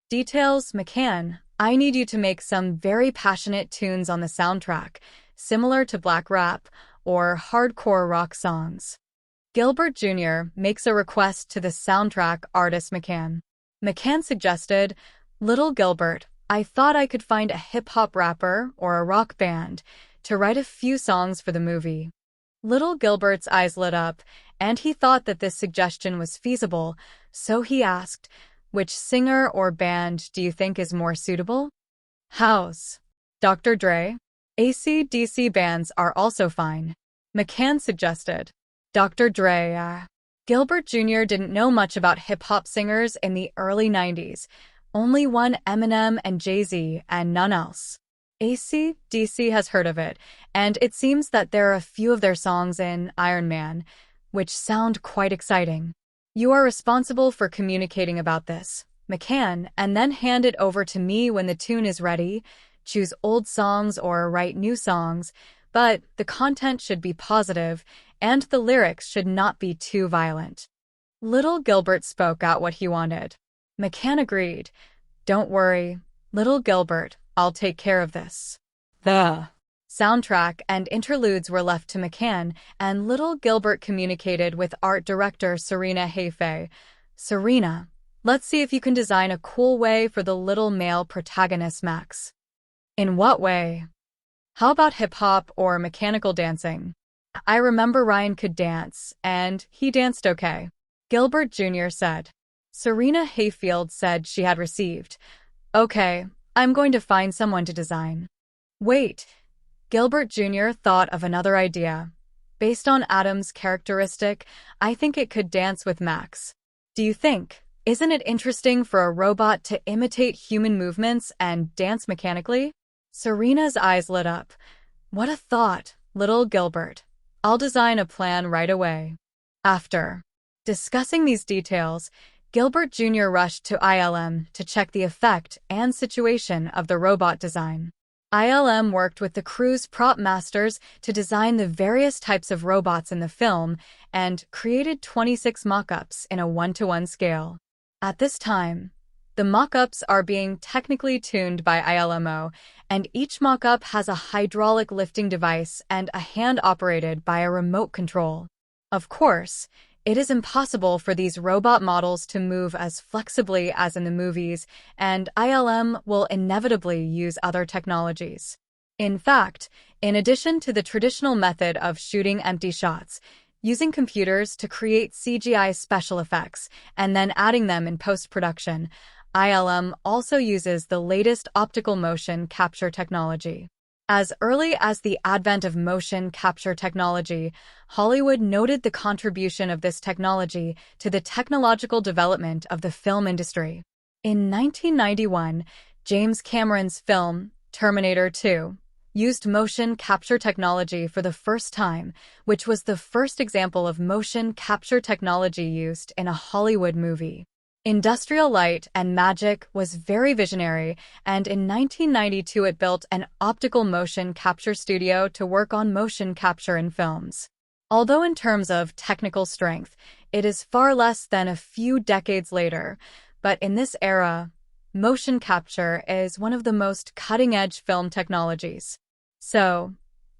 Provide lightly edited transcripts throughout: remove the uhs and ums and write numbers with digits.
Details, McCann, I need you to make some very passionate tunes on the soundtrack, similar to black rap or hardcore rock songs. Gilbert Jr. makes a request to the soundtrack artist McCann. McCann suggested, Little Gilbert, I thought I could find a hip-hop rapper or a rock band to write a few songs for the movie. Little Gilbert's eyes lit up, and he thought that this suggestion was feasible, so he asked, which singer or band do you think is more suitable? House. Dr. Dre? AC/DC bands are also fine. McCann suggested. Dr. Dre. Gilbert Jr. didn't know much about hip-hop singers in the early 90s. Only one Eminem and Jay-Z and none else. AC/DC has heard of it, and it seems that there are a few of their songs in Iron Man, which sound quite exciting. You are responsible for communicating about this, McCann, and then hand it over to me when the tune is ready. Choose old songs or write new songs, but the content should be positive, and the lyrics should not be too violent. Little Gilbert spoke out what he wanted. McCann agreed. Don't worry, Little Gilbert, I'll take care of this. The soundtrack and interludes were left to McCann, and Little Gilbert communicated with art director Serena Hayfay. Serena, let's see if you can design a cool way for the little male protagonist Max. In what way? How about hip-hop or mechanical dancing? I remember Ryan could dance, and he danced okay. Gilbert Jr. said. Serena Hayfield said she had received. Okay, I'm going to find someone to design. Wait, Gilbert Jr. thought of another idea. Based on Adam's characteristic, I think it could dance with Max. Do you think? Isn't it interesting for a robot to imitate human movements and dance mechanically? Serena's eyes lit up. What a thought, Little Gilbert. I'll design a plan right away. After discussing these details, Gilbert Jr. rushed to ILM to check the effect and situation of the robot design. ILM worked with the crew's prop masters to design the various types of robots in the film and created 26 mock-ups in a 1-to-1 scale. At this time, the mock-ups are being technically tuned by ILMO, and each mock-up has a hydraulic lifting device and a hand operated by a remote control. Of course, it is impossible for these robot models to move as flexibly as in the movies, and ILM will inevitably use other technologies. In fact, in addition to the traditional method of shooting empty shots, using computers to create CGI special effects and then adding them in post-production, ILM also uses the latest optical motion capture technology. As early as the advent of motion capture technology, Hollywood noted the contribution of this technology to the technological development of the film industry. In 1991, James Cameron's film, Terminator 2, used motion capture technology for the first time, which was the first example of motion capture technology used in a Hollywood movie. Industrial Light and Magic was very visionary, and in 1992 it built an optical motion capture studio to work on motion capture in films. Although in terms of technical strength, it is far less than a few decades later, but in this era, motion capture is one of the most cutting-edge film technologies. So,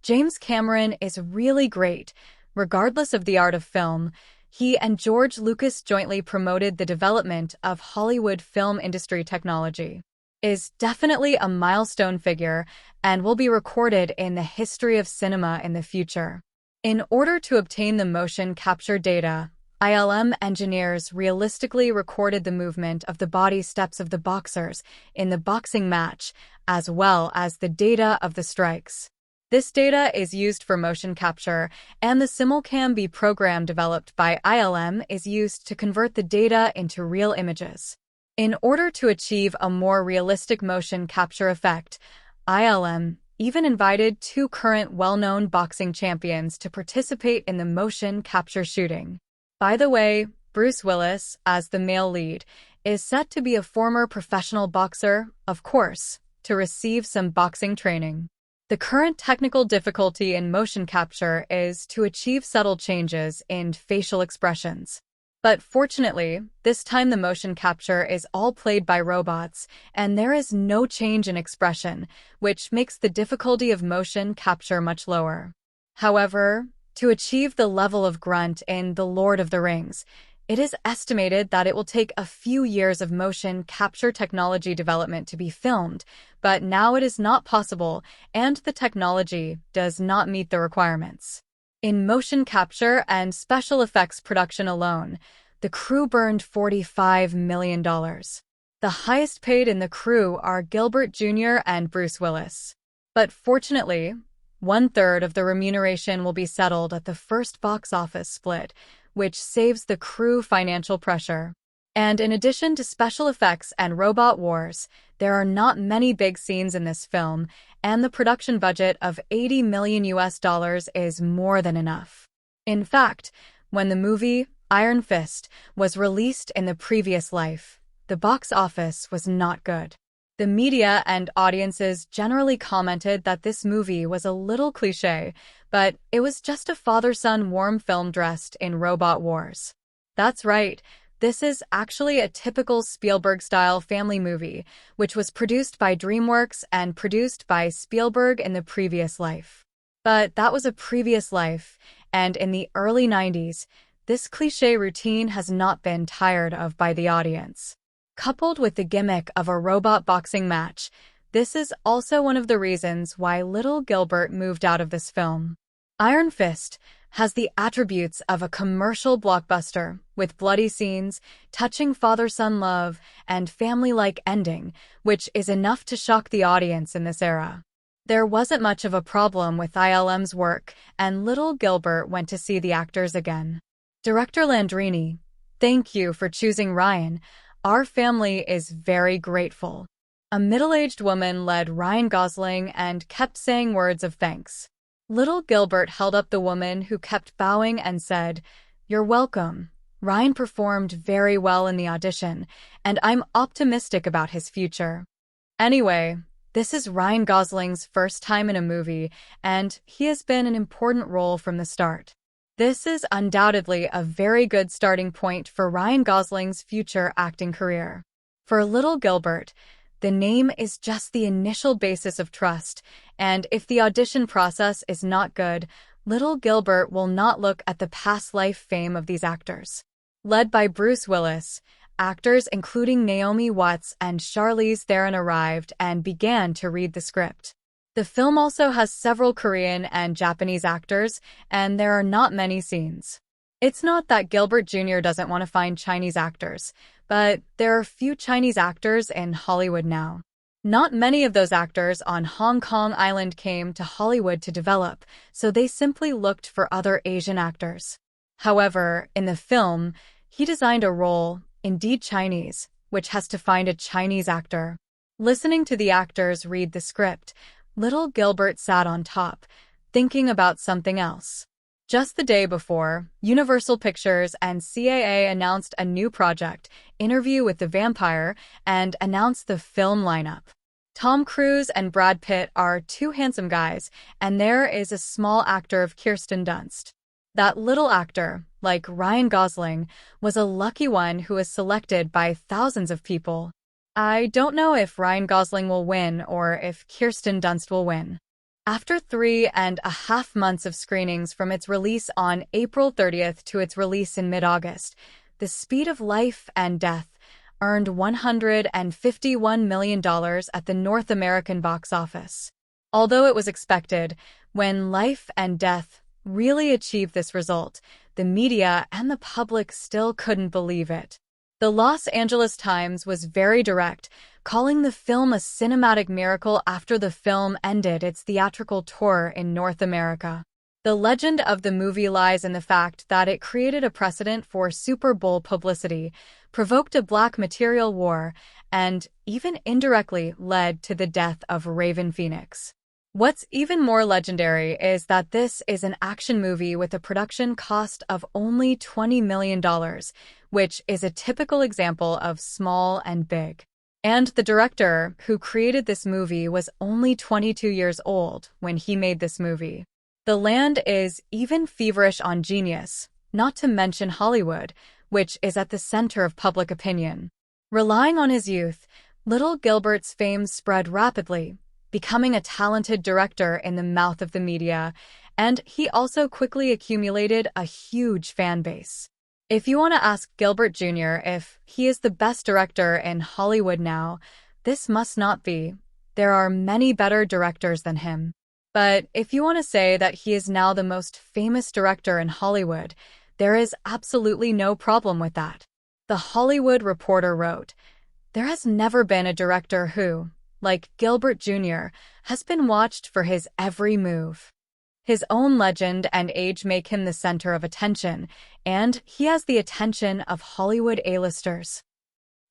James Cameron is really great, regardless of the art of film. He and George Lucas jointly promoted the development of Hollywood film industry technology. Is definitely a milestone figure and will be recorded in the history of cinema in the future. In order to obtain the motion capture data, ILM engineers realistically recorded the movement of the body steps of the boxers in the boxing match, as well as the data of the strikes. This data is used for motion capture, and the Simulcam-B program developed by ILM is used to convert the data into real images. In order to achieve a more realistic motion capture effect, ILM even invited 2 current well-known boxing champions to participate in the motion capture shooting. By the way, Bruce Willis, as the male lead, is set to be a former professional boxer, of course, to receive some boxing training. The current technical difficulty in motion capture is to achieve subtle changes in facial expressions. But fortunately, this time the motion capture is all played by robots, and there is no change in expression, which makes the difficulty of motion capture much lower. However, to achieve the level of grunt in The Lord of the Rings, it is estimated that it will take a few years of motion capture technology development to be filmed, but now it is not possible, and the technology does not meet the requirements. In motion capture and special effects production alone, the crew burned $45 million. The highest paid in the crew are Gilbert Jr. and Bruce Willis. But fortunately, one-third of the remuneration will be settled at the first box office split, which saves the crew financial pressure. And in addition to special effects and robot wars, there are not many big scenes in this film, and the production budget of $80 million is more than enough. In fact, when the movie Iron Fist was released in the previous life, the box office was not good. The media and audiences generally commented that this movie was a little cliché, but it was just a father-son warm film dressed in robot wars. That's right, this is actually a typical Spielberg-style family movie, which was produced by DreamWorks and produced by Spielberg in the previous life. But that was a previous life, and in the early 90s, this cliché routine has not been tired of by the audience. Coupled with the gimmick of a robot boxing match, this is also one of the reasons why little Gilbert moved out of this film. Iron Fist has the attributes of a commercial blockbuster, with bloody scenes, touching father-son love, and family-like ending, which is enough to shock the audience in this era. There wasn't much of a problem with ILM's work, and little Gilbert went to see the actors again. Director Landrini, thank you for choosing Ryan. Our family is very grateful. A middle-aged woman led Ryan Gosling and kept saying words of thanks. Little Gilbert held up the woman who kept bowing and said, "You're welcome. Ryan performed very well in the audition, and I'm optimistic about his future." Anyway, this is Ryan Gosling's first time in a movie, and he has been an important role from the start. This is undoubtedly a very good starting point for Ryan Gosling's future acting career. For little Gilbert, the name is just the initial basis of trust, and if the audition process is not good, little Gilbert will not look at the past life fame of these actors. Led by Bruce Willis, actors including Naomi Watts and Charlize Theron arrived and began to read the script. The film also has several Korean and Japanese actors, and there are not many scenes. It's not that Gilbert Jr. doesn't want to find Chinese actors, but there are few Chinese actors in Hollywood now. Not many of those actors on Hong Kong Island came to Hollywood to develop, so they simply looked for other Asian actors. However, in the film, he designed a role, indeed Chinese, which has to find a Chinese actor. Listening to the actors read the script, little Gilbert sat on top, thinking about something else. Just the day before, Universal Pictures and CAA announced a new project, Interview with the Vampire, and announced the film lineup. Tom Cruise and Brad Pitt are two handsome guys, and there is a small actor of Kirsten Dunst. That little actor, like Ryan Gosling, was a lucky one who was selected by thousands of people. I don't know if Ryan Gosling will win or if Kirsten Dunst will win. After 3.5 months of screenings from its release on April 30th to its release in mid-August, The Speed of Life and Death earned $151 million at the North American box office. Although it was expected, when Life and Death really achieved this result, the media and the public still couldn't believe it. The Los Angeles Times was very direct, calling the film a cinematic miracle after the film ended its theatrical tour in North America. The legend of the movie lies in the fact that it created a precedent for Super Bowl publicity, provoked a black material war, and even indirectly led to the death of Raven Phoenix. What's even more legendary is that this is an action movie with a production cost of only $20 million, which is a typical example of small and big. And the director who created this movie was only 22 years old when he made this movie. The land is even feverish on genius, not to mention Hollywood, which is at the center of public opinion. Relying on his youth, little Gilbert's fame spread rapidly, becoming a talented director in the mouth of the media, and he also quickly accumulated a huge fan base. If you want to ask Gilbert Jr. if he is the best director in Hollywood now, this must not be. There are many better directors than him. But if you want to say that he is now the most famous director in Hollywood, there is absolutely no problem with that. The Hollywood Reporter wrote, "There has never been a director who, like Gilbert Jr., has been watched for his every move. His own legend and age make him the center of attention, and he has the attention of Hollywood A-listers."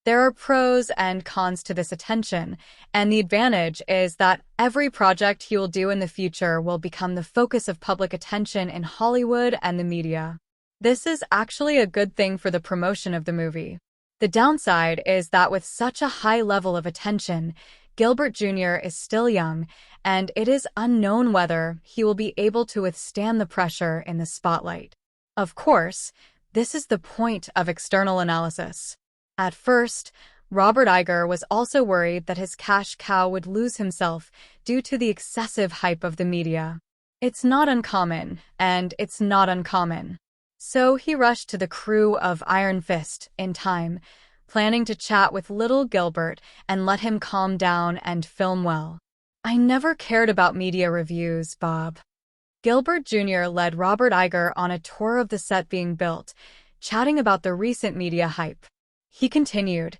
There are pros and cons to this attention, and the advantage is that every project he will do in the future will become the focus of public attention in Hollywood and the media. This is actually a good thing for the promotion of the movie. The downside is that with such a high level of attention, Gilbert Jr. is still young, and it is unknown whether he will be able to withstand the pressure in the spotlight. Of course, this is the point of external analysis. At first, Robert Iger was also worried that his cash cow would lose himself due to the excessive hype of the media. It's not uncommon, and it's not uncommon. So he rushed to the crew of Iron Fist in time, planning to chat with little Gilbert and let him calm down and film well. "I never cared about media reviews, Bob." Gilbert Jr. led Robert Iger on a tour of the set being built, chatting about the recent media hype. He continued,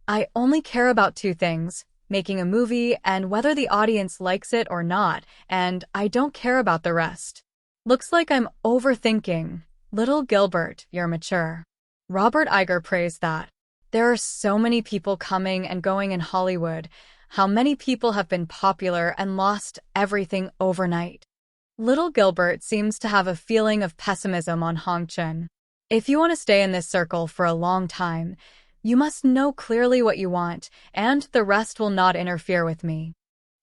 "I only care about two things, making a movie and whether the audience likes it or not, and I don't care about the rest." "Looks like I'm overthinking. Little Gilbert, you're mature." Robert Iger praised that. "There are so many people coming and going in Hollywood. How many people have been popular and lost everything overnight?" Little Gilbert seems to have a feeling of pessimism on Hong Chen. "If you want to stay in this circle for a long time, you must know clearly what you want, and the rest will not interfere with me."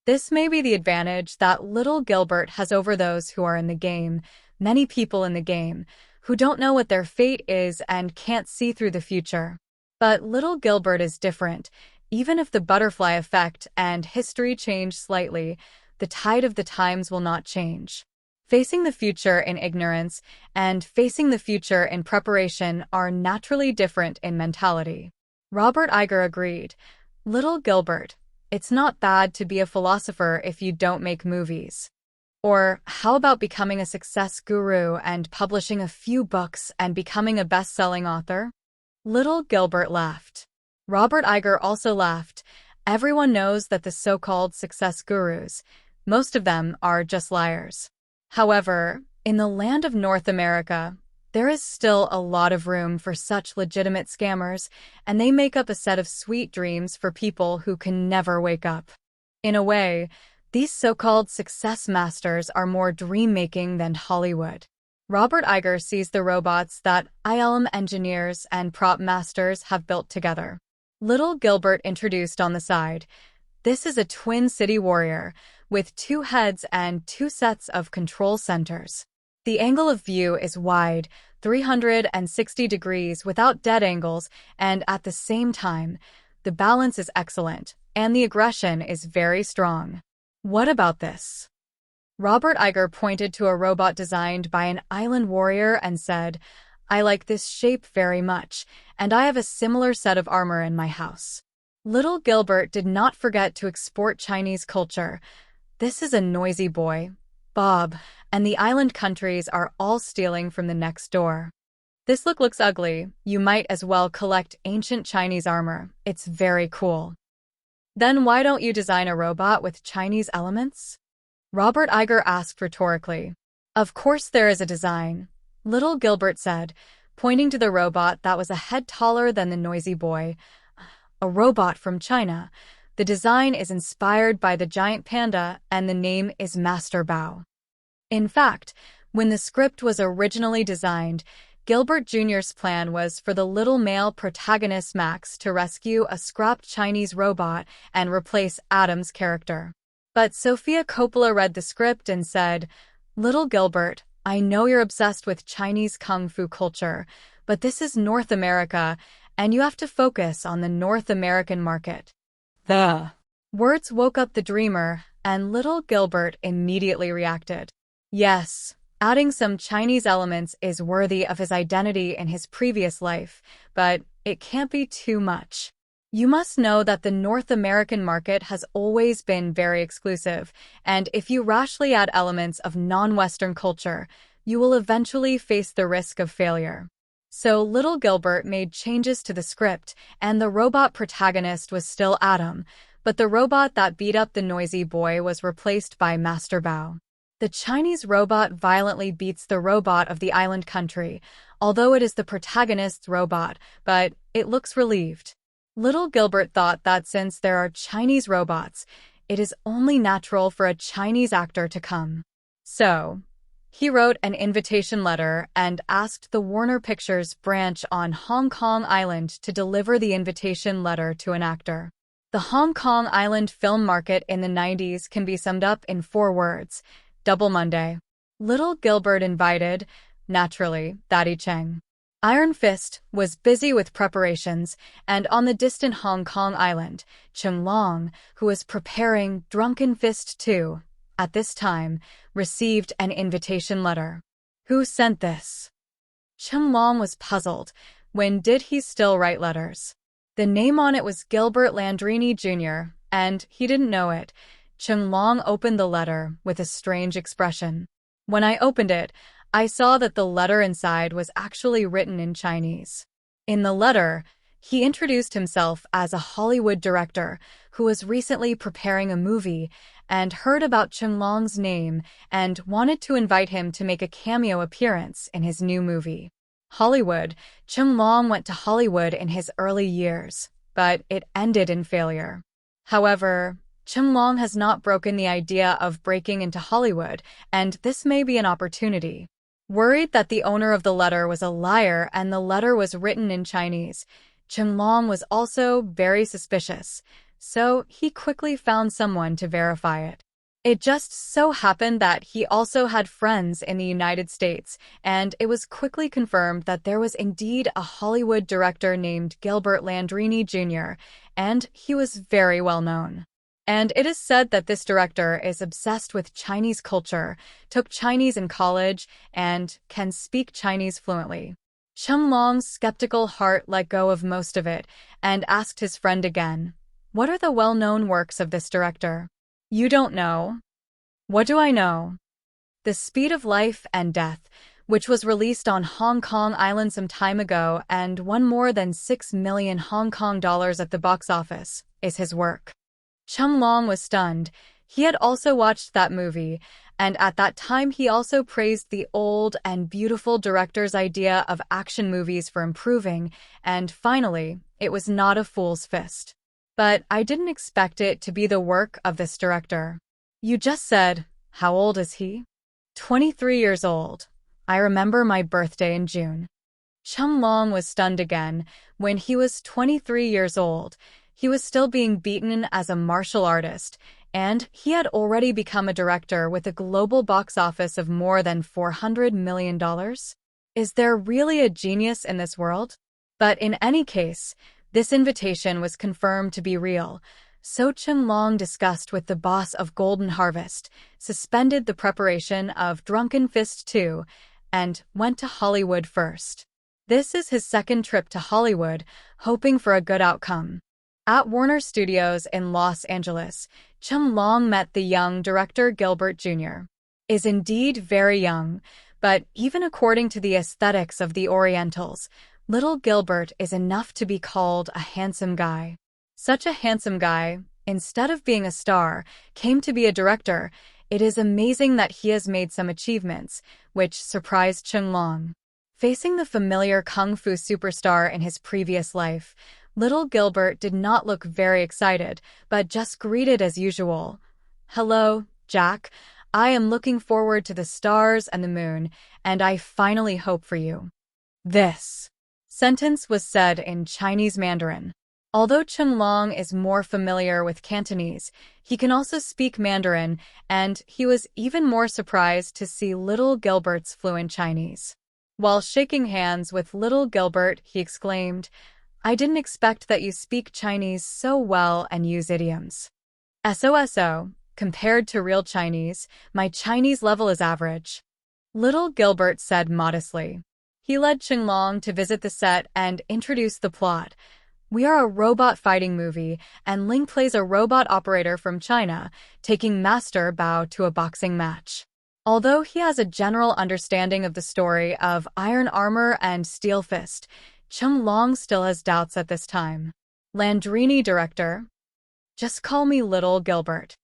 This may be the advantage that little Gilbert has over those who are in the game, many people in the game, who don't know what their fate is and can't see through the future. But little Gilbert is different. Even if the butterfly effect and history change slightly, the tide of the times will not change. Facing the future in ignorance and facing the future in preparation are naturally different in mentality. Robert Iger agreed. "Little Gilbert, it's not bad to be a philosopher if you don't make movies. Or how about becoming a success guru and publishing a few books and becoming a best-selling author?" Little Gilbert laughed. Robert Iger also laughed. Everyone knows that the so-called success gurus, most of them are just liars. However, in the land of North America, there is still a lot of room for such legitimate scammers, and they make up a set of sweet dreams for people who can never wake up. In a way, these so-called success masters are more dream-making than Hollywood. Robert Iger sees the robots that ILM engineers and prop masters have built together. Little Gilbert introduced on the side. "This is a twin city warrior, with 2 heads and 2 sets of control centers. The angle of view is wide, 360 degrees without dead angles, and at the same time, the balance is excellent, and the aggression is very strong. What about this?" Robert Iger pointed to a robot designed by an island warrior and said, "I like this shape very much, and I have a similar set of armor in my house." Little Gilbert did not forget to export Chinese culture. "This is a noisy boy, Bob, and the island countries are all stealing from the next door. This looks ugly. You might as well collect ancient Chinese armor. It's very cool." "Then why don't you design a robot with Chinese elements?" Robert Iger asked rhetorically. "Of course there is a design," Little Gilbert said, pointing to the robot that was a head taller than the noisy boy. "A robot from China. The design is inspired by the giant panda, and the name is Master Bao." In fact, when the script was originally designed, Gilbert Jr.'s plan was for the little male protagonist Max to rescue a scrapped Chinese robot and replace Adam's character. But Sofia Coppola read the script and said, "Little Gilbert, I know you're obsessed with Chinese kung fu culture, but this is North America, and you have to focus on the North American market. The words woke up the dreamer, and little Gilbert immediately reacted. Yes, adding some Chinese elements is worthy of his identity in his previous life, but it can't be too much. You must know that the North American market has always been very exclusive, and if you rashly add elements of non-Western culture, you will eventually face the risk of failure. So little Gilbert made changes to the script, and the robot protagonist was still Adam, but the robot that beat up the noisy boy was replaced by Master Bao. The Chinese robot violently beats the robot of the island country, although it is the protagonist's robot, but it looks relieved. Little Gilbert thought that since there are Chinese robots, it is only natural for a Chinese actor to come. So, he wrote an invitation letter and asked the Warner Pictures branch on Hong Kong Island to deliver the invitation letter to an actor. The Hong Kong Island film market in the 90s can be summed up in 4 words: Double Monday. Little Gilbert invited, naturally, Daddy Cheng. Iron Fist was busy with preparations, and on the distant Hong Kong Island, Cheng Long, who was preparing Drunken Fist 2, at this time, received an invitation letter. Who sent this? Cheng Long was puzzled. When did he still write letters? The name on it was Gilbert Landrini Jr., and he didn't know it. Cheng Long opened the letter with a strange expression. When I opened it, I saw that the letter inside was actually written in Chinese. In the letter, he introduced himself as a Hollywood director who was recently preparing a movie and heard about Cheng Long's name and wanted to invite him to make a cameo appearance in his new movie. Hollywood. Cheng Long went to Hollywood in his early years, but it ended in failure. However, Cheng Long has not broken the idea of breaking into Hollywood, and this may be an opportunity. Worried that the owner of the letter was a liar and the letter was written in Chinese, Cheng Long was also very suspicious, so he quickly found someone to verify it. It just so happened that he also had friends in the United States, and it was quickly confirmed that there was indeed a Hollywood director named Gilbert Landrini Jr., and he was very well known. And it is said that this director is obsessed with Chinese culture, took Chinese in college, and can speak Chinese fluently. Cheng Long's skeptical heart let go of most of it and asked his friend again, "What are the well-known works of this director?" "You don't know?" "What do I know?" "The Speed of Life and Death," which was released on Hong Kong Island some time ago and won more than 6 million Hong Kong dollars at the box office, is his work. Cheng Long was stunned. He had also watched that movie, and at that time he also praised the old and beautiful director's idea of action movies for improving, and finally, it was not a fool's fist. But I didn't expect it to be the work of this director. You just said, how old is he? 23 years old. I remember my birthday in June. Cheng Long was stunned again. When he was 23 years old, he was still being beaten as a martial artist, and he had already become a director with a global box office of more than $400 million. Is there really a genius in this world? But in any case, this invitation was confirmed to be real, so Cheng Long discussed with the boss of Golden Harvest, suspended the preparation of Drunken Fist 2, and went to Hollywood first. This is his second trip to Hollywood, hoping for a good outcome. At Warner Studios in Los Angeles, Cheng Long met the young director Gilbert Jr. Is indeed very young, but even according to the aesthetics of the Orientals, little Gilbert is enough to be called a handsome guy. Such a handsome guy, instead of being a star, came to be a director. It is amazing that he has made some achievements, which surprised Cheng Long. Facing the familiar kung fu superstar in his previous life, little Gilbert did not look very excited, but just greeted as usual. "Hello, Jack. I am looking forward to the stars and the moon, and I finally hope for you." This sentence was said in Chinese Mandarin. Although Cheng Long is more familiar with Cantonese, he can also speak Mandarin, and he was even more surprised to see little Gilbert's fluent Chinese. While shaking hands with little Gilbert, he exclaimed, "I didn't expect that you speak Chinese so well and use idioms. SOSO, compared to real Chinese, my Chinese level is average." Little Gilbert said modestly. He led Qinglong to visit the set and introduce the plot. "We are a robot fighting movie, and Ling plays a robot operator from China, taking Master Bao to a boxing match." Although he has a general understanding of the story of Iron Armor and Steel Fist, Qinglong still has doubts at this time. Landrini director. "Just call me Little Gilbert."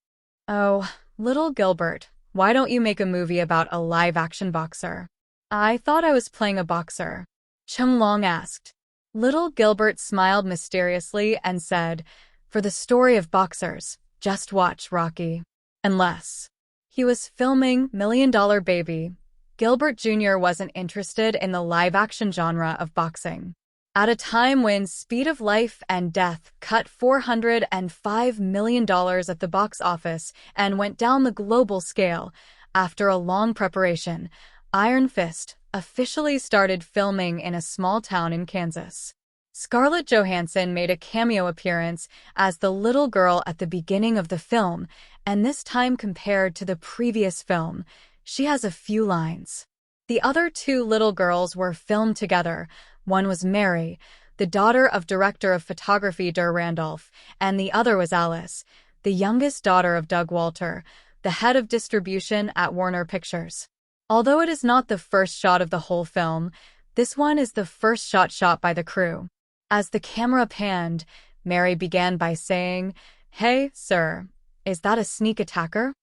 "Oh, Little Gilbert, why don't you make a movie about a live-action boxer?" "I thought I was playing a boxer," Qinglong asked. Little Gilbert smiled mysteriously and said, "For the story of boxers, just watch Rocky." Unless he was filming $1 Million Baby, Gilbert Jr. wasn't interested in the live-action genre of boxing. At a time when Speed of Life and Death cut $405 million at the box office and went down the global scale, after a long preparation, Iron Fist officially started filming in a small town in Kansas. Scarlett Johansson made a cameo appearance as the little girl at the beginning of the film, and this time compared to the previous film, she has a few lines. The other two little girls were filmed together. One was Mary, the daughter of director of photography Dur Randolph, and the other was Alice, the youngest daughter of Doug Walter, the head of distribution at Warner Pictures. Although it is not the first shot of the whole film, this one is the first shot by the crew. As the camera panned, Mary began by saying, "Hey, sir, is that a sneak attacker?"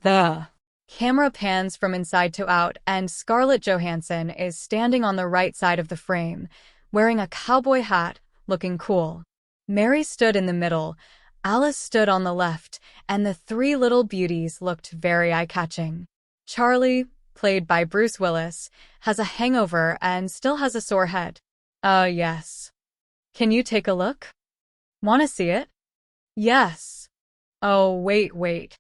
The camera pans from inside to out, and Scarlett Johansson is standing on the right side of the frame, wearing a cowboy hat, looking cool. Mary stood in the middle, Alice stood on the left, and the three little beauties looked very eye-catching. Charlie, played by Bruce Willis, has a hangover and still has a sore head. Yes. Can you take a look? Want to see it? Yes. Oh, wait.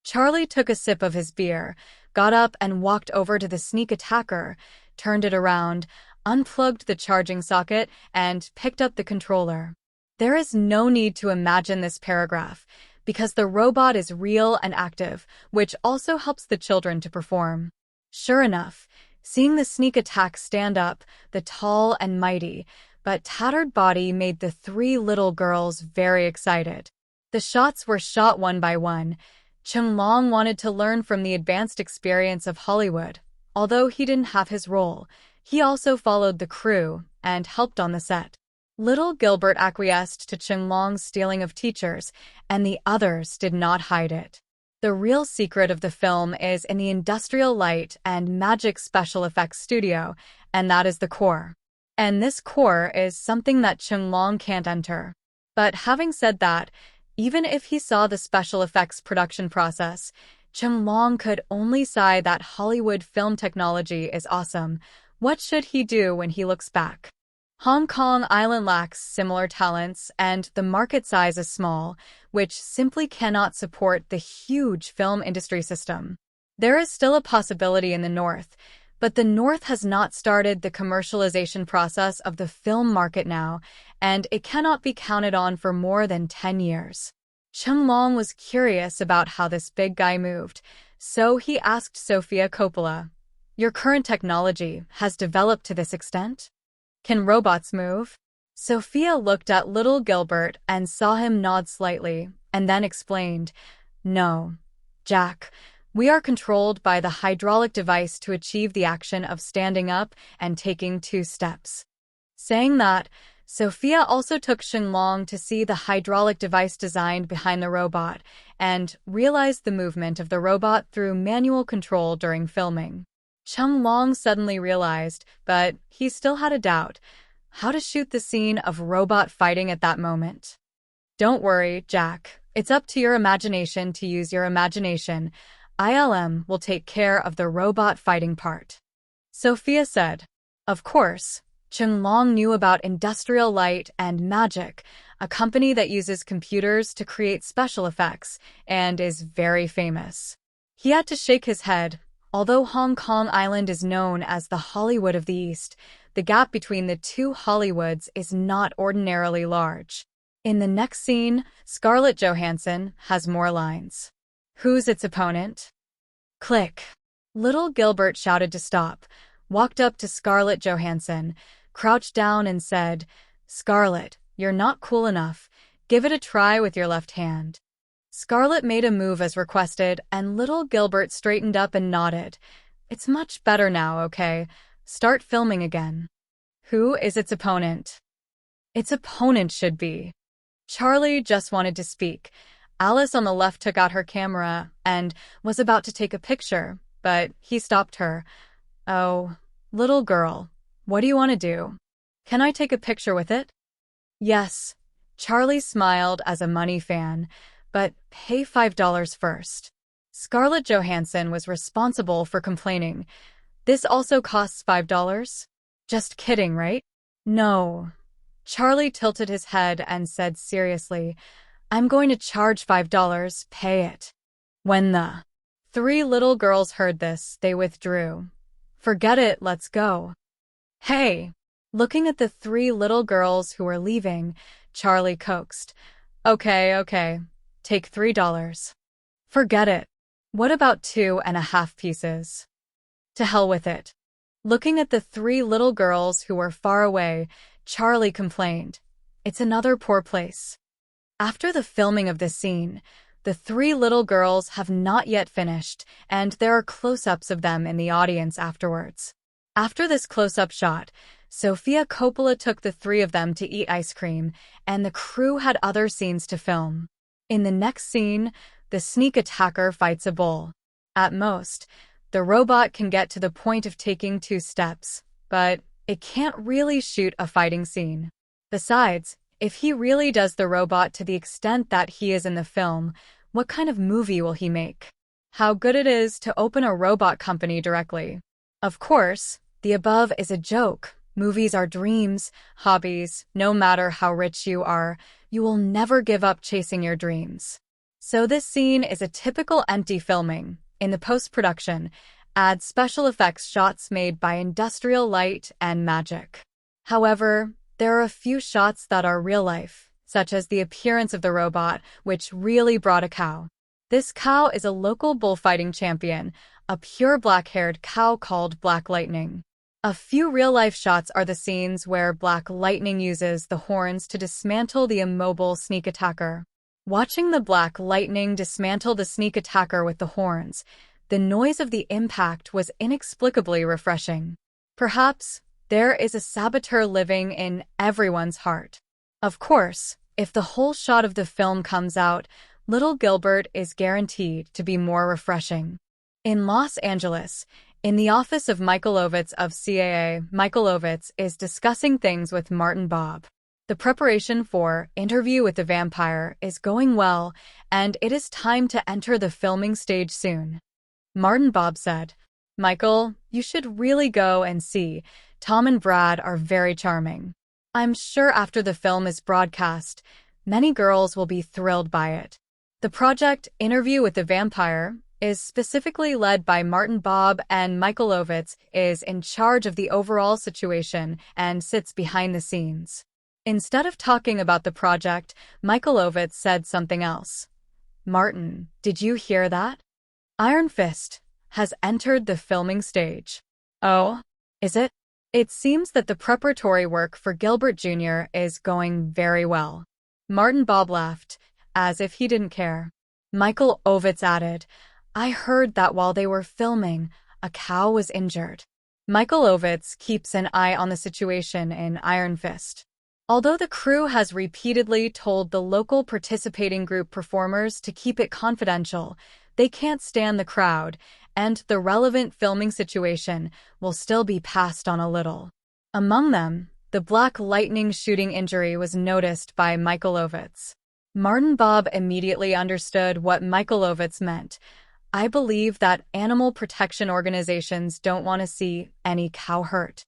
Charlie took a sip of his beer, got up and walked over to the sneak attacker, turned it around, unplugged the charging socket, and picked up the controller. There is no need to imagine this paragraph, because the robot is real and active, which also helps the children to perform. Sure enough, seeing the sneak attack stand up, the tall and mighty, but tattered body made the three little girls very excited. The shots were shot one by one. Qinglong wanted to learn from the advanced experience of Hollywood. Although he didn't have his role, he also followed the crew and helped on the set. Little Gilbert acquiesced to Qinglong's stealing of teachers, and the others did not hide it. The real secret of the film is in the Industrial Light and Magic Special Effects Studio, and that is the core. And this core is something that Qinglong can't enter. But having said that, even if he saw the special effects production process, Qinglong could only sigh that Hollywood film technology is awesome. What should he do when he looks back? Hong Kong Island lacks similar talents, and the market size is small, which simply cannot support the huge film industry system. There is still a possibility in the North, but the North has not started the commercialization process of the film market now, and it cannot be counted on for more than 10 years. Qinglong was curious about how this big guy moved, so he asked Sofia Coppola, "Your current technology has developed to this extent? Can robots move?" Sophia looked at little Gilbert and saw him nod slightly, and then explained, "No, Jack, we are controlled by the hydraulic device to achieve the action of standing up and taking 2 steps." Saying that, Sophia also took Qinglong to see the hydraulic device designed behind the robot and realized the movement of the robot through manual control during filming. Qinglong suddenly realized, but he still had a doubt, how to shoot the scene of robot fighting at that moment. "Don't worry, Jack. It's up to your imagination to use your imagination. ILM will take care of the robot fighting part," Sophia said. Of course, Qinglong knew about Industrial Light and Magic, a company that uses computers to create special effects and is very famous. He had to shake his head. Although Hong Kong Island is known as the Hollywood of the East, the gap between the two Hollywoods is not ordinarily large. In the next scene, Scarlett Johansson has more lines. Who's its opponent? Click. Little Gilbert shouted to stop, walked up to Scarlett Johansson, crouched down and said, "Scarlett, you're not cool enough. Give it a try with your left hand." Scarlett made a move as requested, and little Gilbert straightened up and nodded. "It's much better now, okay? Start filming again." Who is its opponent? Its opponent should be. Charlie just wanted to speak. Alice on the left took out her camera and was about to take a picture, but he stopped her. "Oh, little girl, what do you want to do? Can I take a picture with it?" "Yes." Charlie smiled as a money fan, "but pay $5 first." Scarlett Johansson was responsible for complaining. "This also costs $5? Just kidding, right?" "No." Charlie tilted his head and said seriously, "I'm going to charge $5, pay it." When the three little girls heard this, they withdrew. "Forget it, let's go." "Hey!" Looking at the three little girls who were leaving, Charlie coaxed, Okay, take $3. "Forget it. What about 2.5 pieces?" "To hell with it." Looking at the three little girls who were far away, Charlie complained, "It's another poor place." After the filming of this scene, the three little girls have not yet finished, and there are close-ups of them in the audience afterwards. After this close-up shot, Sofia Coppola took the three of them to eat ice cream, and the crew had other scenes to film. In the next scene, the sneak attacker fights a bull. At most, the robot can get to the point of taking 2 steps, but it can't really shoot a fighting scene. Besides, if he really does the robot to the extent that he is in the film, what kind of movie will he make? How good it is to open a robot company directly. Of course, the above is a joke. Movies are dreams, hobbies. No matter how rich you are, you will never give up chasing your dreams. So this scene is a typical empty filming. In the post-production, add special effects shots made by industrial light and magic. However, there are a few shots that are real life, such as the appearance of the robot, which really brought a cow. This cow is a local bullfighting champion, a pure black-haired cow called Black Lightning. A few real-life shots are the scenes where Black Lightning uses the horns to dismantle the immobile sneak attacker. Watching the Black Lightning dismantle the sneak attacker with the horns, the noise of the impact was inexplicably refreshing. Perhaps there is a saboteur living in everyone's heart. Of course, if the whole shot of the film comes out, little Gilbert is guaranteed to be more refreshing. In Los Angeles, in the office of Michael Ovitz of CAA, Michael Ovitz is discussing things with Martin Bob. The preparation for Interview with the Vampire is going well, and it is time to enter the filming stage soon. Martin Bob said, "Michael, you should really go and see. Tom and Brad are very charming. I'm sure after the film is broadcast, many girls will be thrilled by it." The project Interview with the Vampire is specifically led by Martin Bob, and Michael Ovitz is in charge of the overall situation and sits behind the scenes. Instead of talking about the project, Michael Ovitz said something else. "Martin, did you hear that? Iron Fist has entered the filming stage." "Oh, is it?" It seems that the preparatory work for Gilbert Jr. is going very well. Martin Bob laughed, as if he didn't care. Michael Ovitz added, "I heard that while they were filming, a cow was injured." Michael Ovitz keeps an eye on the situation in Iron Fist. Although the crew has repeatedly told the local participating group performers to keep it confidential, they can't stand the crowd, and the relevant filming situation will still be passed on a little. Among them, the Black Lightning shooting injury was noticed by Michael Ovitz. Martin Bob immediately understood what Michael Ovitz meant. "I believe that animal protection organizations don't want to see any cow hurt."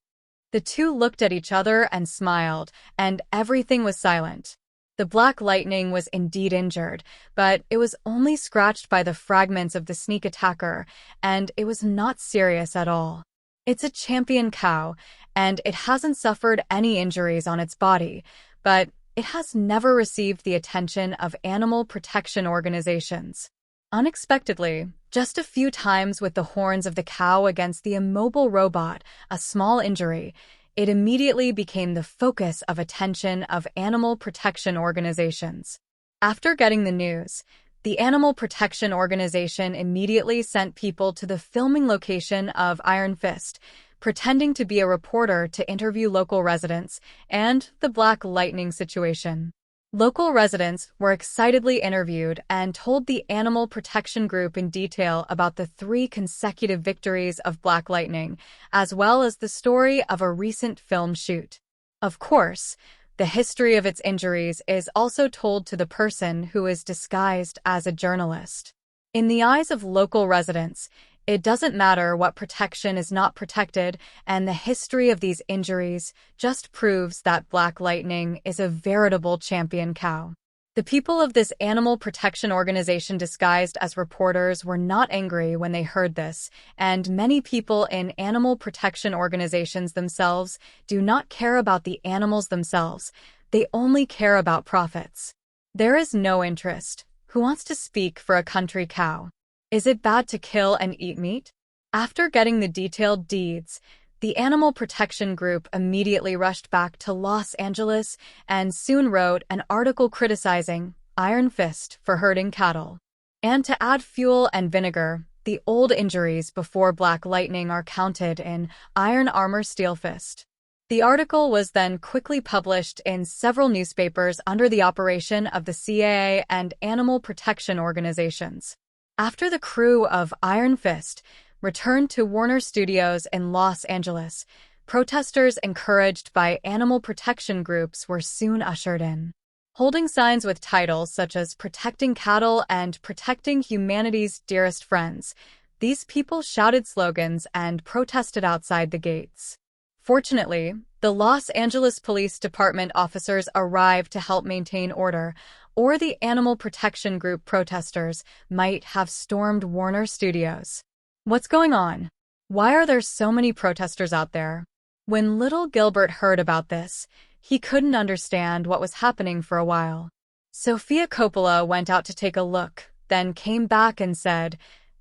The two looked at each other and smiled, and everything was silent. The Black Lightning was indeed injured, but it was only scratched by the fragments of the sneak attacker, and it was not serious at all. It's a champion cow, and it hasn't suffered any injuries on its body, but it has never received the attention of animal protection organizations. Unexpectedly, just a few times with the horns of the cow against the immobile robot, a small injury, it immediately became the focus of attention of animal protection organizations. After getting the news, the Animal Protection Organization immediately sent people to the filming location of Iron Fist, pretending to be a reporter to interview local residents and the Black Lightning situation. Local residents were excitedly interviewed and told the Animal Protection Group in detail about the 3 consecutive victories of Black Lightning, as well as the story of a recent film shoot. Of course, the history of its injuries is also told to the person who is disguised as a journalist. In the eyes of local residents, it doesn't matter what protection is not protected, and the history of these injuries just proves that Black Lightning is a veritable champion cow. The people of this animal protection organization disguised as reporters were not angry when they heard this, and many people in animal protection organizations themselves do not care about the animals themselves. They only care about profits. There is no interest. Who wants to speak for a country cow? Is it bad to kill and eat meat? After getting the detailed deeds, the Animal Protection Group immediately rushed back to Los Angeles and soon wrote an article criticizing Iron Fist for hurting cattle. And to add fuel and vinegar, the old injuries before Black Lightning are counted in Iron Armor Steel Fist. The article was then quickly published in several newspapers under the operation of the CAA and animal protection organizations. After the crew of Iron Fist returned to Warner Studios in Los Angeles, protesters encouraged by animal protection groups were soon ushered in. Holding signs with titles such as Protecting Cattle and Protecting Humanity's Dearest Friends, these people shouted slogans and protested outside the gates. Fortunately, the Los Angeles Police Department officers arrived to help maintain order, or the Animal Protection Group protesters might have stormed Warner Studios. What's going on? Why are there so many protesters out there? When little Gilbert heard about this, he couldn't understand what was happening for a while. Sofia Coppola went out to take a look, then came back and said,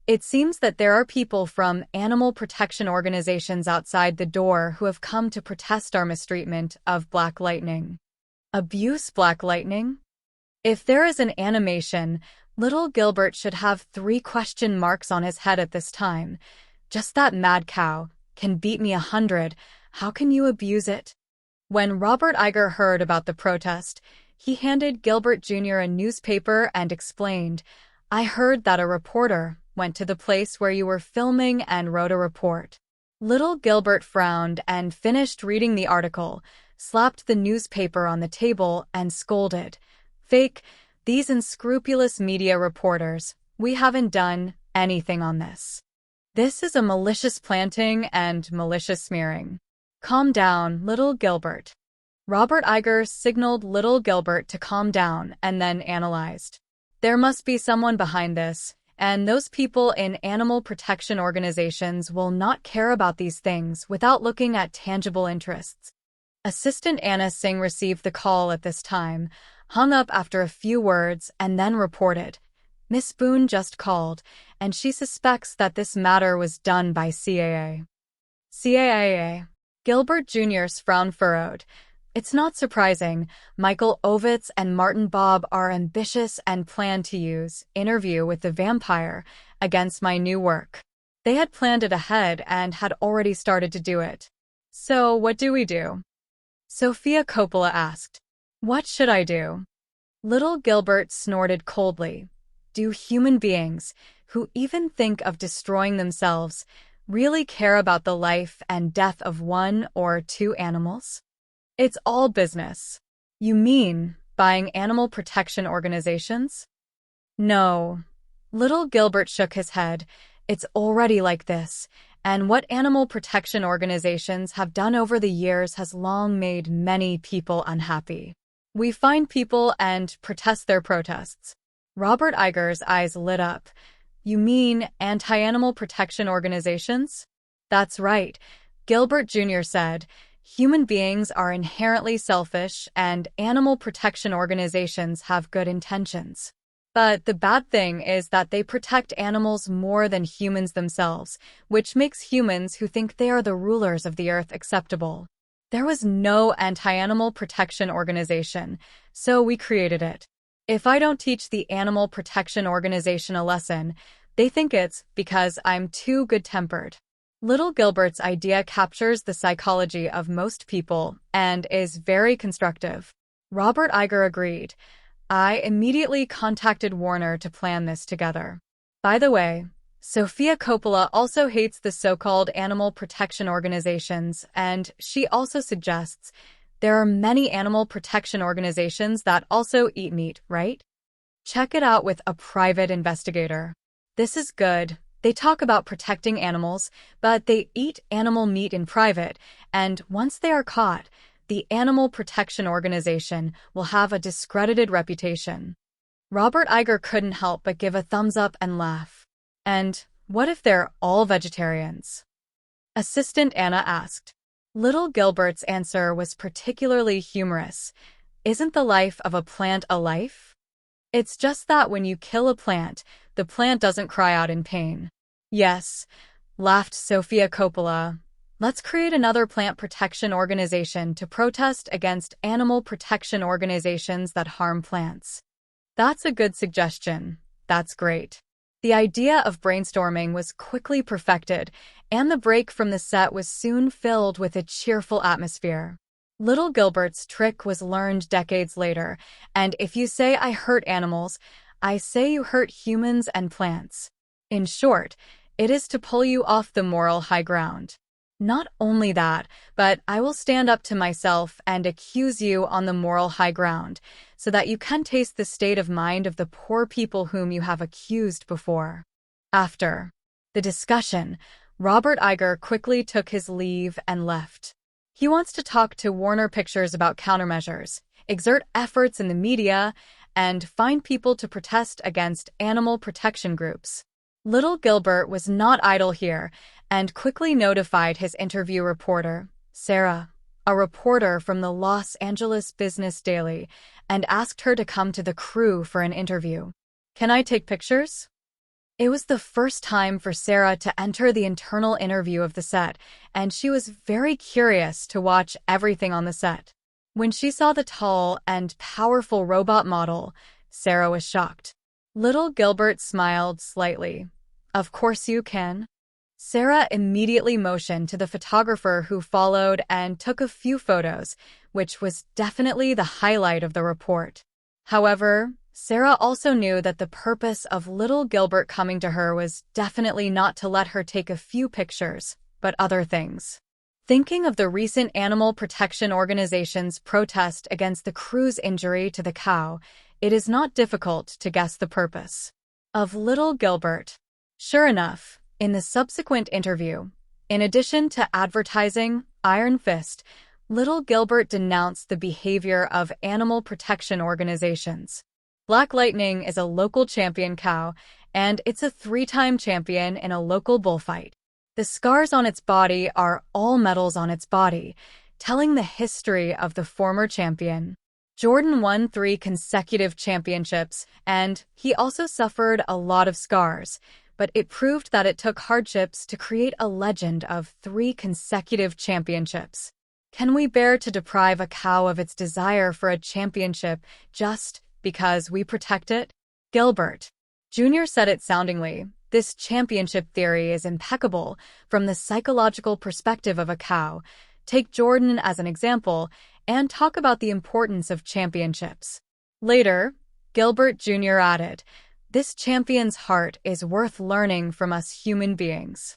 "It seems that there are people from animal protection organizations outside the door who have come to protest our mistreatment of Black Lightning." Abuse Black Lightning? If there is an animation, little Gilbert should have 3 question marks on his head at this time. Just that mad cow can beat me 100. How can you abuse it? When Robert Iger heard about the protest, he handed Gilbert Jr. a newspaper and explained, "I heard that a reporter went to the place where you were filming and wrote a report." Little Gilbert frowned and finished reading the article, slapped the newspaper on the table, and scolded, "Fake, these unscrupulous media reporters, we haven't done anything on this. This is a malicious planting and malicious smearing. Calm down, little Gilbert." Robert Iger signaled little Gilbert to calm down and then analyzed. There must be someone behind this, and those people in animal protection organizations will not care about these things without looking at tangible interests. Assistant Anna Singh received the call at this time, hung up after a few words, and then reported, "Miss Boone just called, and she suspects that this matter was done by CAA." CAA. Gilbert Jr.'s frown furrowed. It's not surprising. Michael Ovitz and Martin Bob are ambitious and plan to use Interview with the Vampire against my new work. They had planned it ahead and had already started to do it. So what do we do? Sofia Coppola asked. What should I do? Little Gilbert snorted coldly. Do human beings, who even think of destroying themselves, really care about the life and death of 1 or 2 animals? It's all business. You mean buying animal protection organizations? No. Little Gilbert shook his head. It's already like this, and what animal protection organizations have done over the years has long made many people unhappy. We find people and protest their protests. Robert Iger's eyes lit up. You mean anti-animal protection organizations? That's right, Gilbert Jr. said. Human beings are inherently selfish, and animal protection organizations have good intentions. But the bad thing is that they protect animals more than humans themselves, which makes humans who think they are the rulers of the earth acceptable. There was no anti-animal protection organization, so we created it. If I don't teach the animal protection organization a lesson, they think it's because I'm too good-tempered. Little Gilbert's idea captures the psychology of most people and is very constructive. Robert Iger agreed. I immediately contacted Warner to plan this together. By the way, Sofia Coppola also hates the so-called animal protection organizations, and she also suggests there are many animal protection organizations that also eat meat, right? Check it out with a private investigator. This is good. They talk about protecting animals, but they eat animal meat in private, and once they are caught, the Animal Protection Organization will have a discredited reputation. Robert Iger couldn't help but give a thumbs up and laugh. And what if they're all vegetarians? Assistant Anna asked. Little Gilbert's answer was particularly humorous. Isn't the life of a plant a life? It's just that when you kill a plant, the plant doesn't cry out in pain. Yes, laughed Sofia Coppola. Let's create another plant protection organization to protest against animal protection organizations that harm plants. That's a good suggestion. That's great. The idea of brainstorming was quickly perfected, and the break from the set was soon filled with a cheerful atmosphere. Little Gilbert's trick was learned decades later, and if you say I hurt animals, I say you hurt humans and plants. In short, it is to pull you off the moral high ground. Not only that, but I will stand up to myself and accuse you on the moral high ground, so that you can taste the state of mind of the poor people whom you have accused before. After the discussion, Robert Iger quickly took his leave and left. He wants to talk to Warner Pictures about countermeasures, exert efforts in the media, and find people to protest against animal protection groups. Little Gilbert was not idle here, and quickly notified his interview reporter, Sarah, a reporter from the Los Angeles Business Daily, and asked her to come to the crew for an interview. Can I take pictures? It was the first time for Sarah to enter the internal interview of the set, and she was very curious to watch everything on the set. When she saw the tall and powerful robot model, Sarah was shocked. Little Gilbert smiled slightly. Of course you can. Sarah immediately motioned to the photographer who followed and took a few photos, which was definitely the highlight of the report. However, Sarah also knew that the purpose of Little Gilbert coming to her was definitely not to let her take a few pictures, but other things. Thinking of the recent animal protection organization's protest against the crew's injury to the cow, it is not difficult to guess the purpose of Little Gilbert. Sure enough, in the subsequent interview, in addition to advertising Iron Fist, Little Gilbert denounced the behavior of animal protection organizations. Black Lightning is a local champion cow, and it's a 3-time champion in a local bullfight. The scars on its body are all medals on its body, telling the history of the former champion. Jordan won 3 consecutive championships, and he also suffered a lot of scars, but it proved that it took hardships to create a legend of 3 consecutive championships. Can we bear to deprive a cow of its desire for a championship just because we protect it? Gilbert Jr. said it soundingly. This championship theory is impeccable from the psychological perspective of a cow. Take Jordan as an example and talk about the importance of championships. Later, Gilbert Jr. added, this champion's heart is worth learning from us human beings.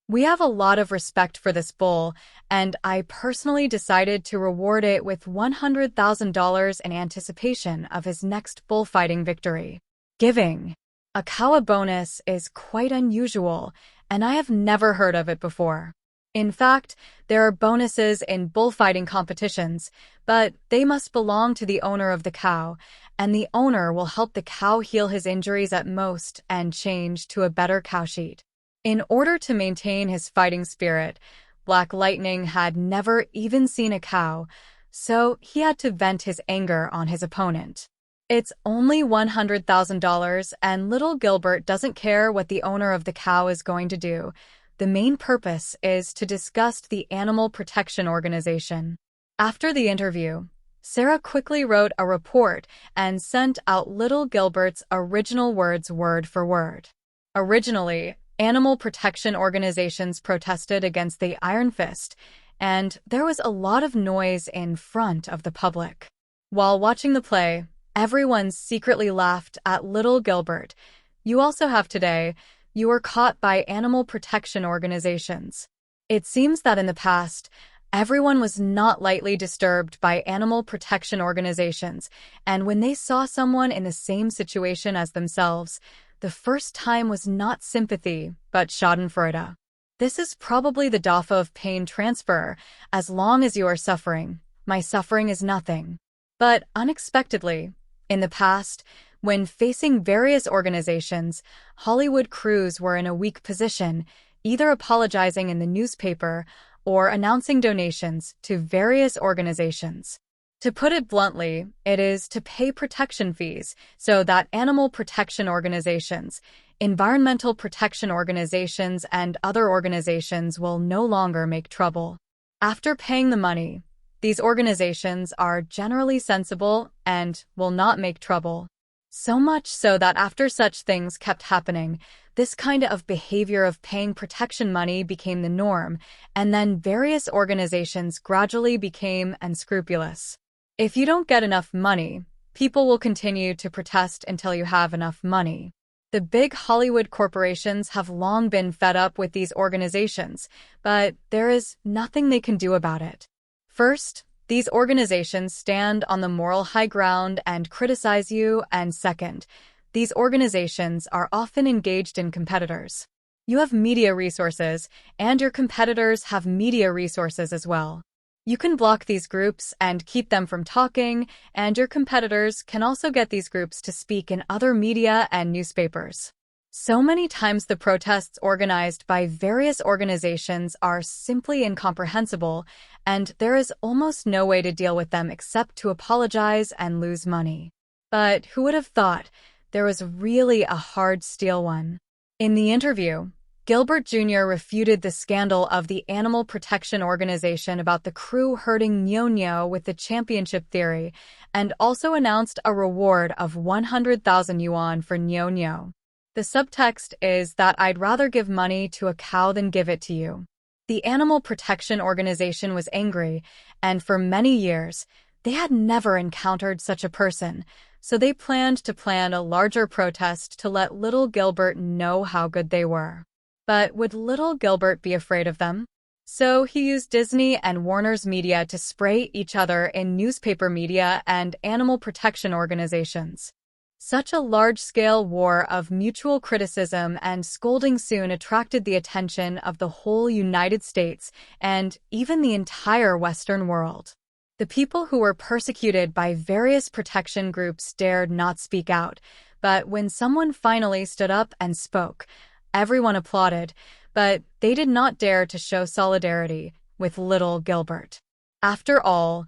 We have a lot of respect for this bull, and I personally decided to reward it with $100,000 in anticipation of his next bullfighting victory. Giving a cow a bonus is quite unusual, and I have never heard of it before. In fact, there are bonuses in bullfighting competitions, but they must belong to the owner of the cow, and the owner will help the cow heal his injuries at most and change to a better cow sheet. In order to maintain his fighting spirit, Black Lightning had never even seen a cow, so he had to vent his anger on his opponent. It's only $100,000, and little Gilbert doesn't care what the owner of the cow is going to do. The main purpose is to disgust the Animal Protection Organization. After the interview, Sarah quickly wrote a report and sent out little Gilbert's original words word for word. Originally, animal protection organizations protested against the Iron Fist, and there was a lot of noise in front of the public. While watching the play, everyone secretly laughed at little Gilbert. You also have today, you were caught by animal protection organizations. It seems that in the past, everyone was not lightly disturbed by animal protection organizations, and when they saw someone in the same situation as themselves, the first time was not sympathy, but schadenfreude. This is probably the Dafa of pain transfer. As long as you are suffering, my suffering is nothing. But unexpectedly, in the past, when facing various organizations, Hollywood crews were in a weak position, either apologizing in the newspaper or announcing donations to various organizations. To put it bluntly, it is to pay protection fees so that animal protection organizations, environmental protection organizations, and other organizations will no longer make trouble. After paying the money, these organizations are generally sensible and will not make trouble. So much so that after such things kept happening, this kind of behavior of paying protection money became the norm, and then various organizations gradually became unscrupulous. If you don't get enough money, people will continue to protest until you have enough money. The big Hollywood corporations have long been fed up with these organizations, but there is nothing they can do about it. First, these organizations stand on the moral high ground and criticize you, and second, these organizations are often engaged in competitors. You have media resources, and your competitors have media resources as well. You can block these groups and keep them from talking, and your competitors can also get these groups to speak in other media and newspapers. So many times the protests organized by various organizations are simply incomprehensible, and there is almost no way to deal with them except to apologize and lose money. But who would have thought there was really a hard steel one? In the interview, Gilbert Jr. refuted the scandal of the Animal Protection Organization about the crew hurting Nyo-Nyo with the championship theory, and also announced a reward of 100,000 yuan for Nyo-Nyo. The subtext is that I'd rather give money to a cow than give it to you. The Animal Protection Organization was angry, and for many years, they had never encountered such a person, so they planned to plan a larger protest to let little Gilbert know how good they were. But would little Gilbert be afraid of them? So he used Disney and Warner's media to spray each other in newspaper media and animal protection organizations. Such a large-scale war of mutual criticism and scolding soon attracted the attention of the whole United States and even the entire Western world. The people who were persecuted by various protection groups dared not speak out, but when someone finally stood up and spoke, everyone applauded, but they did not dare to show solidarity with little Gilbert. After all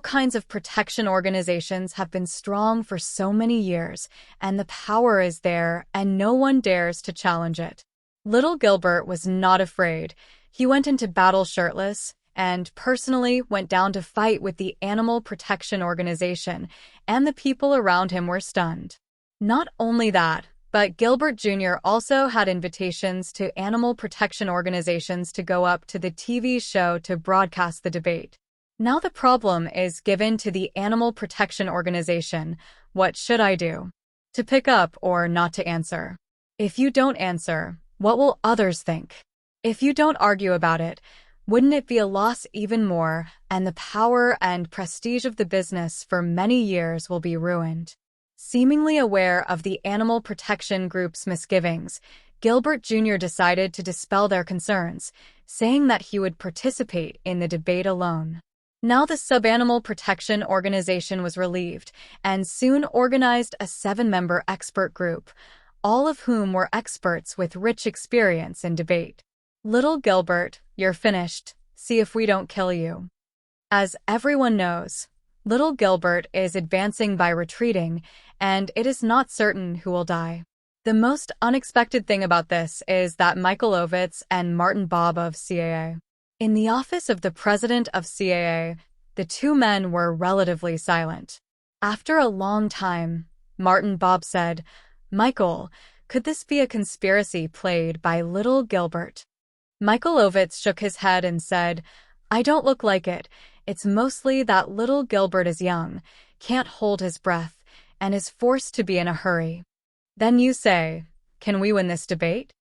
kinds of protection organizations have been strong for so many years, and the power is there, and no one dares to challenge it. Little Gilbert was not afraid. He went into battle shirtless, and personally went down to fight with the Animal Protection Organization, and the people around him were stunned. Not only that, but Gilbert Jr. also had invitations to animal protection organizations to go up to the TV show to broadcast the debate. Now the problem is given to the Animal Protection Organization. What should I do? To pick up or not to answer? If you don't answer, what will others think? If you don't argue about it, wouldn't it be a loss even more, and the power and prestige of the business for many years will be ruined? Seemingly aware of the animal protection group's misgivings, Gilbert Jr. decided to dispel their concerns, saying that he would participate in the debate alone. Now the Sub-Animal Protection Organization was relieved and soon organized a 7-member expert group, all of whom were experts with rich experience in debate. Little Gilbert, you're finished. See if we don't kill you. As everyone knows, Little Gilbert is advancing by retreating, and it is not certain who will die. The most unexpected thing about this is that Michael Ovitz and Martin Bob of CAA. In the office of the president of CAA, the two men were relatively silent. After a long time, Martin Bob said, "Michael, could this be a conspiracy played by Little Gilbert?" Michael Ovitz shook his head and said, "I don't look like it. It's mostly that Little Gilbert is young, can't hold his breath, and is forced to be in a hurry." Then you say, "Can we win this debate?"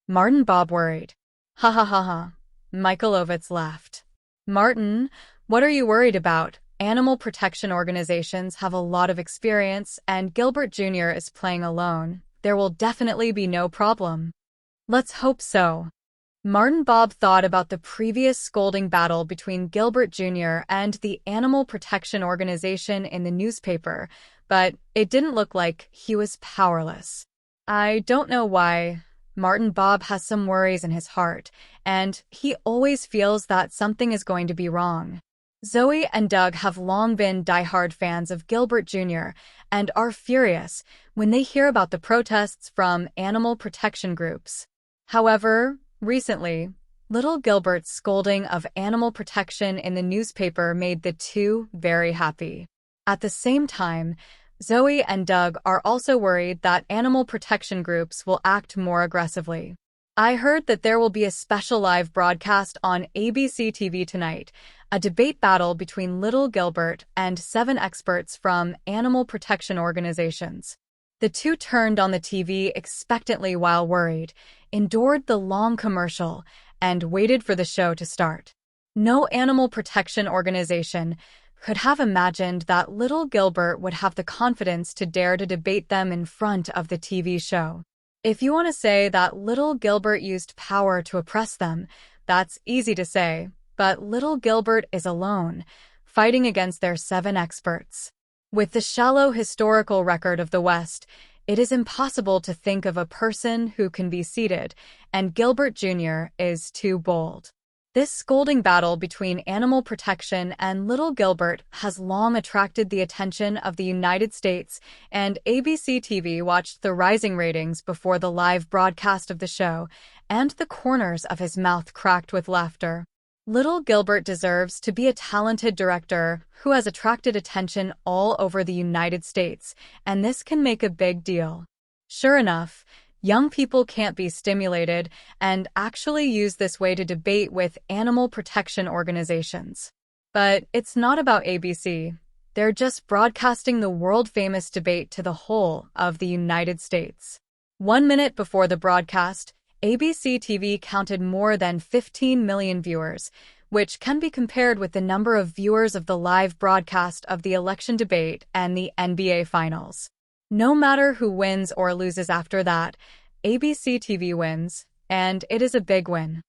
Martin Bob worried. "Ha ha ha ha." Michael Ovitz laughed. "Martin, what are you worried about? Animal protection organizations have a lot of experience, and Gilbert Jr. is playing alone. There will definitely be no problem." "Let's hope so." Martin Bob thought about the previous scolding battle between Gilbert Jr. and the Animal Protection Organization in the newspaper, but it didn't look like he was powerless. "I don't know why. Martin Bob has some worries in his heart, and he always feels that something is going to be wrong." Zoe and Doug have long been diehard fans of Gilbert Jr. and are furious when they hear about the protests from animal protection groups. However, recently, Little Gilbert's scolding of animal protection in the newspaper made the two very happy. At the same time, Zoe and Doug are also worried that animal protection groups will act more aggressively. "I heard that there will be a special live broadcast on ABC TV tonight, a debate battle between Little Gilbert and 7 experts from animal protection organizations." The two turned on the TV expectantly while worried, endured the long commercial, and waited for the show to start. No animal protection organization could have imagined that Little Gilbert would have the confidence to dare to debate them in front of the TV show. If you want to say that Little Gilbert used power to oppress them, that's easy to say, but Little Gilbert is alone, fighting against their 7 experts. With the shallow historical record of the West, it is impossible to think of a person who can be seated, and Gilbert Jr. is too bold. This scolding battle between animal protection and Little Gilbert has long attracted the attention of the United States, and ABC TV watched the rising ratings before the live broadcast of the show, and the corners of his mouth cracked with laughter. Little Gilbert deserves to be a talented director who has attracted attention all over the United States, and this can make a big deal. Sure enough, young people can't be stimulated and actually use this way to debate with animal protection organizations. But it's not about ABC. They're just broadcasting the world-famous debate to the whole of the United States. 1 minute before the broadcast, ABC TV counted more than 15 million viewers, which can be compared with the number of viewers of the live broadcast of the election debate and the NBA Finals. No matter who wins or loses after that, ABC TV wins, and it is a big win.